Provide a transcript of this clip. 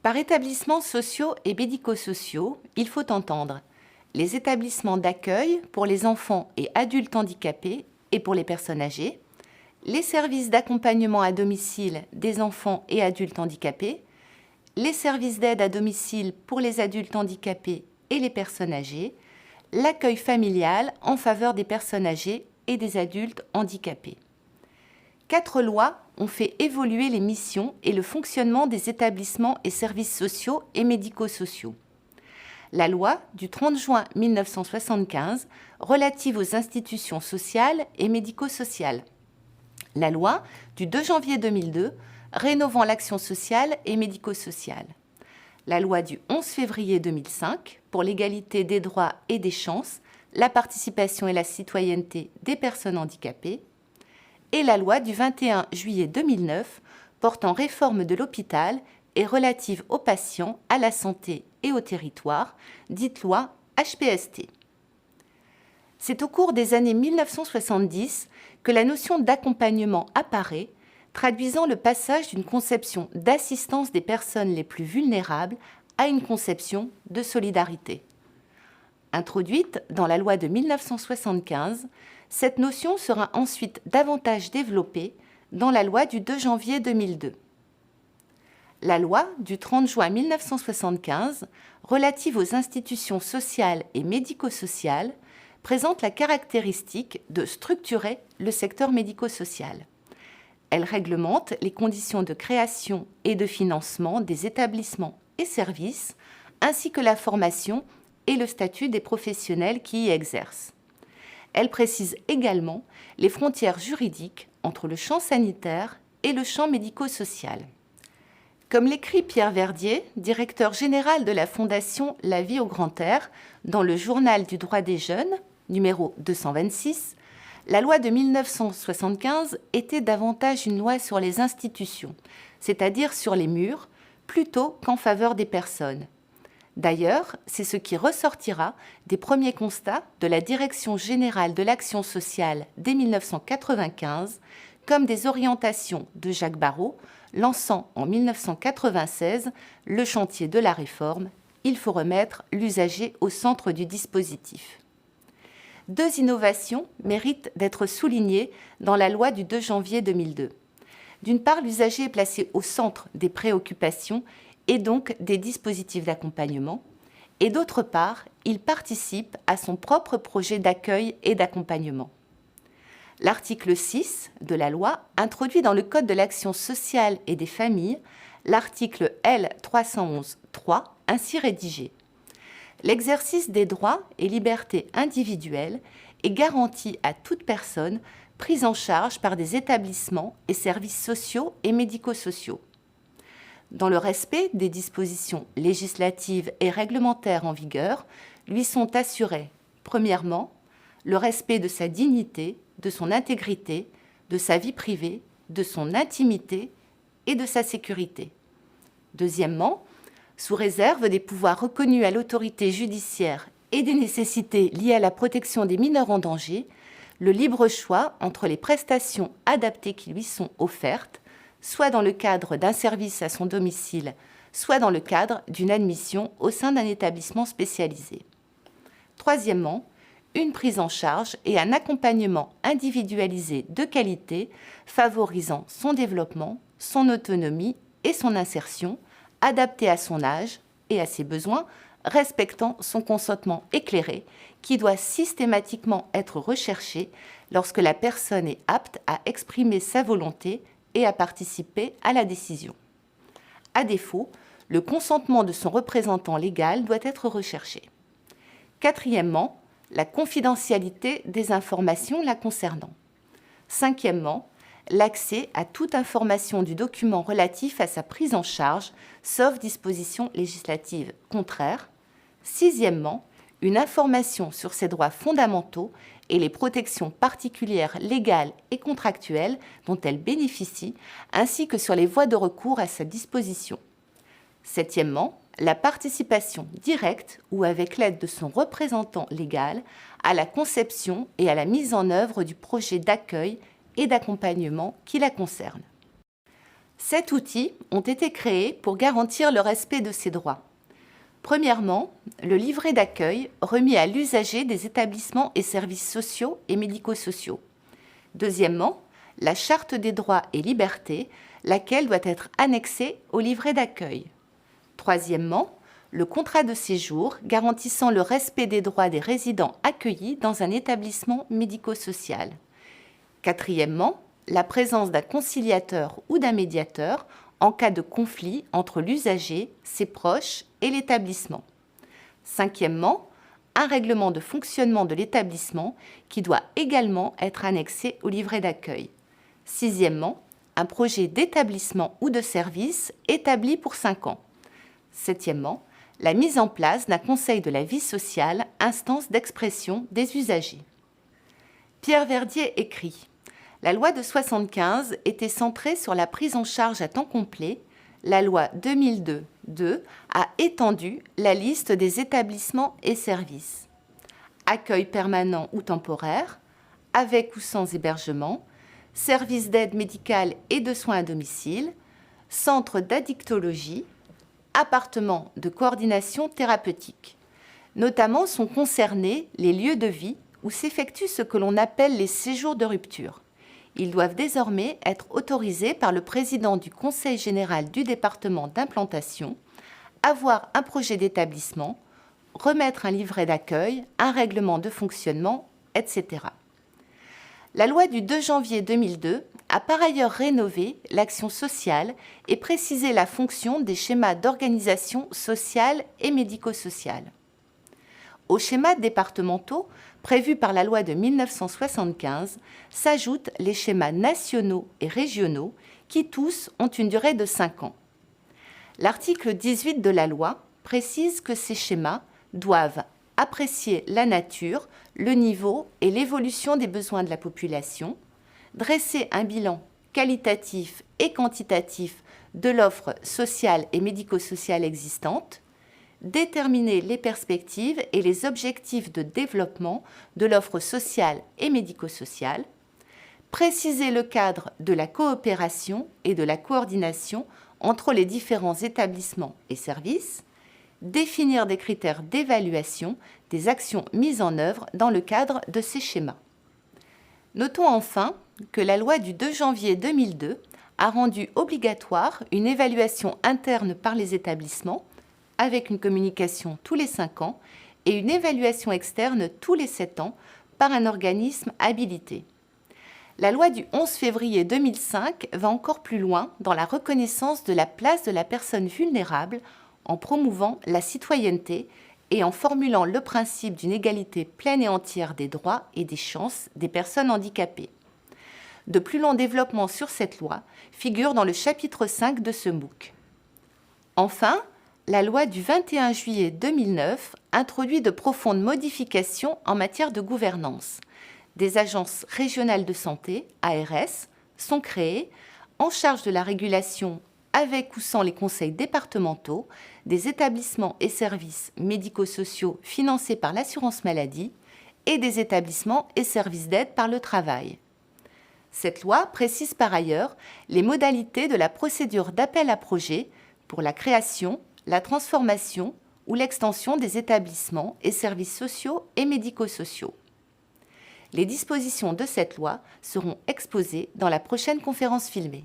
Par établissements sociaux et médico-sociaux, il faut entendre les établissements d'accueil pour les enfants et adultes handicapés et pour les personnes âgées, les services d'accompagnement à domicile des enfants et adultes handicapés, les services d'aide à domicile pour les adultes handicapés et les personnes âgées, l'accueil familial en faveur des personnes âgées et des adultes handicapés. 4 lois ont fait évoluer les missions et le fonctionnement des établissements et services sociaux et médico-sociaux. La loi du 30 juin 1975 relative aux institutions sociales et médico-sociales. La loi du 2 janvier 2002 rénovant l'action sociale et médico-sociale. La loi du 11 février 2005 pour l'égalité des droits et des chances, la participation et la citoyenneté des personnes handicapées, et la loi du 21 juillet 2009 portant réforme de l'hôpital et relative aux patients, à la santé et au territoire, dite loi HPST. C'est au cours des années 1970 que la notion d'accompagnement apparaît, traduisant le passage d'une conception d'assistance des personnes les plus vulnérables à une conception de solidarité. Introduite dans la loi de 1975, cette notion sera ensuite davantage développée dans la loi du 2 janvier 2002. La loi du 30 juin 1975, relative aux institutions sociales et médico-sociales, présente la caractéristique de structurer le secteur médico-social. Elle réglemente les conditions de création et de financement des établissements et services, ainsi que la formation et le statut des professionnels qui y exercent. Elle précise également les frontières juridiques entre le champ sanitaire et le champ médico-social. Comme l'écrit Pierre Verdier, directeur général de la Fondation La Vie au Grand Air, dans le Journal du droit des jeunes, numéro 226, la loi de 1975 était davantage une loi sur les institutions, c'est-à-dire sur les murs, plutôt qu'en faveur des personnes. D'ailleurs, c'est ce qui ressortira des premiers constats de la Direction générale de l'action sociale dès 1995, comme des orientations de Jacques Barrot, lançant en 1996 le chantier de la réforme « Il faut remettre l'usager au centre du dispositif ». 2 innovations méritent d'être soulignées dans la loi du 2 janvier 2002. D'une part, l'usager est placé au centre des préoccupations et donc des dispositifs d'accompagnement, et d'autre part, il participe à son propre projet d'accueil et d'accompagnement. L'article 6 de la loi introduit dans le Code de l'action sociale et des familles l'article L. 311-3 ainsi rédigé. L'exercice des droits et libertés individuelles est garanti à toute personne prise en charge par des établissements et services sociaux et médico-sociaux. Dans le respect des dispositions législatives et réglementaires en vigueur, lui sont assurés, premièrement, le respect de sa dignité, de son intégrité, de sa vie privée, de son intimité et de sa sécurité. Deuxièmement, sous réserve des pouvoirs reconnus à l'autorité judiciaire et des nécessités liées à la protection des mineurs en danger, le libre choix entre les prestations adaptées qui lui sont offertes, soit dans le cadre d'un service à son domicile, soit dans le cadre d'une admission au sein d'un établissement spécialisé. Troisièmement, une prise en charge et un accompagnement individualisé de qualité favorisant son développement, son autonomie et son insertion, adapté à son âge et à ses besoins, respectant son consentement éclairé, qui doit systématiquement être recherché lorsque la personne est apte à exprimer sa volonté et à participer à la décision. À défaut, le consentement de son représentant légal doit être recherché. Quatrièmement, la confidentialité des informations la concernant. Cinquièmement, l'accès à toute information du document relatif à sa prise en charge, sauf disposition législative contraire. Sixièmement, une information sur ses droits fondamentaux et les protections particulières légales et contractuelles dont elle bénéficie, ainsi que sur les voies de recours à sa disposition. Septièmement, la participation directe ou avec l'aide de son représentant légal à la conception et à la mise en œuvre du projet d'accueil et d'accompagnement qui la concerne. 7 outils ont été créés pour garantir le respect de ces droits. Premièrement, le livret d'accueil remis à l'usager des établissements et services sociaux et médico-sociaux. Deuxièmement, la Charte des droits et libertés, laquelle doit être annexée au livret d'accueil. Troisièmement, le contrat de séjour garantissant le respect des droits des résidents accueillis dans un établissement médico-social. Quatrièmement, la présence d'un conciliateur ou d'un médiateur en cas de conflit entre l'usager, ses proches et l'établissement. Cinquièmement, un règlement de fonctionnement de l'établissement qui doit également être annexé au livret d'accueil. Sixièmement, un projet d'établissement ou de service établi pour 5 ans. Septièmement, la mise en place d'un conseil de la vie sociale, instance d'expression des usagers. Pierre Verdier écrit « La loi de 1975 était centrée sur la prise en charge à temps complet. La loi 2002-2 a étendu la liste des établissements et services. Accueil permanent ou temporaire, avec ou sans hébergement, services d'aide médicale et de soins à domicile, centre d'addictologie, appartements de coordination thérapeutique. Notamment sont concernés les lieux de vie où s'effectuent ce que l'on appelle les séjours de rupture. Ils doivent désormais être autorisés par le président du Conseil général du département d'implantation, avoir un projet d'établissement, remettre un livret d'accueil, un règlement de fonctionnement, etc. La loi du 2 janvier 2002 a par ailleurs rénové l'action sociale et précisé la fonction des schémas d'organisation sociale et médico-sociale. Aux schémas départementaux prévus par la loi de 1975 s'ajoutent les schémas nationaux et régionaux qui tous ont une durée de 5 ans. L'article 18 de la loi précise que ces schémas doivent apprécier la nature, le niveau et l'évolution des besoins de la population, dresser un bilan qualitatif et quantitatif de l'offre sociale et médico-sociale existante, déterminer les perspectives et les objectifs de développement de l'offre sociale et médico-sociale, préciser le cadre de la coopération et de la coordination entre les différents établissements et services, définir des critères d'évaluation des actions mises en œuvre dans le cadre de ces schémas. Notons enfin que la loi du 2 janvier 2002 a rendu obligatoire une évaluation interne par les établissements, avec une communication tous les 5 ans et une évaluation externe tous les 7 ans par un organisme habilité. La loi du 11 février 2005 va encore plus loin dans la reconnaissance de la place de la personne vulnérable en promouvant la citoyenneté et en formulant le principe d'une égalité pleine et entière des droits et des chances des personnes handicapées. De plus longs développements sur cette loi figurent dans le chapitre 5 de ce MOOC. Enfin, la loi du 21 juillet 2009 introduit de profondes modifications en matière de gouvernance. Des agences régionales de santé, ARS, sont créées en charge de la régulation avec ou sans les conseils départementaux des établissements et services médico-sociaux financés par l'assurance maladie et des établissements et services d'aide par le travail. Cette loi précise par ailleurs les modalités de la procédure d'appel à projet pour la création, la transformation ou l'extension des établissements et services sociaux et médico-sociaux. Les dispositions de cette loi seront exposées dans la prochaine conférence filmée.